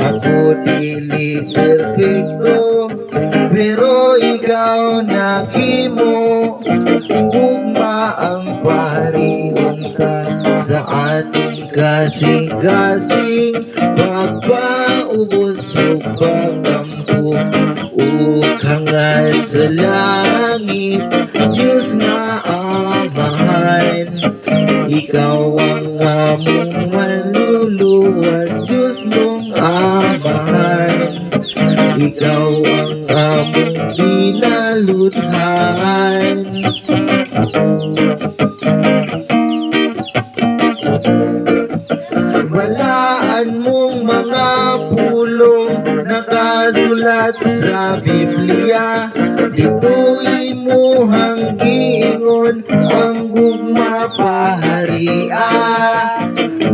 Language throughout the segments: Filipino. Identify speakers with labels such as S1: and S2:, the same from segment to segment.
S1: Ako dili perfecto, pero ikaw nakimo. Ugma ang pariyon ka sa ating kasing-kasing. Pagpaubos o pagkampo o hangad sa langit. Diyos nga amahan, ikaw ang among manluluwas. Diyos mong amahan, ikaw ang among pinaludhan. Balaan mong mga pulong nakasulat sa Biblia. Dito imuhang giingon ang gugma paharia.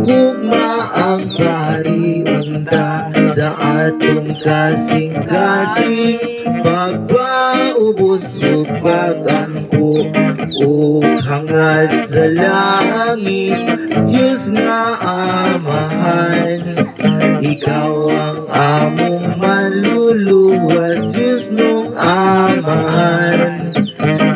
S1: Gugma ang paharion ta sa atong kasing-kasing. Pagpaubos o pagampo o hangad sa langit. Diyos nga amahan, ikaw ang among manluluwas. Diyos nung amahan,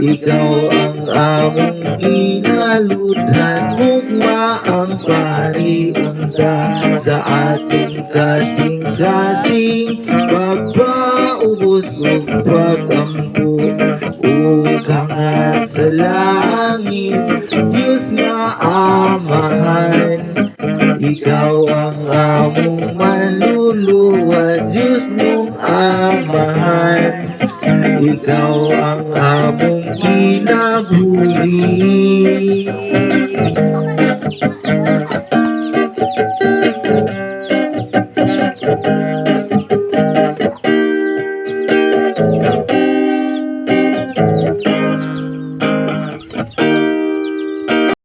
S1: ikaw ang among kinaludhan. Gugma ang paharion ka sa atong kasing-kasing. Pagpaubos o pagampo o hangad sa langit. Diyos nga amahan, ikaw ang among manluluwas. Diyos mong amahan, ikaw ang among kinabuhi.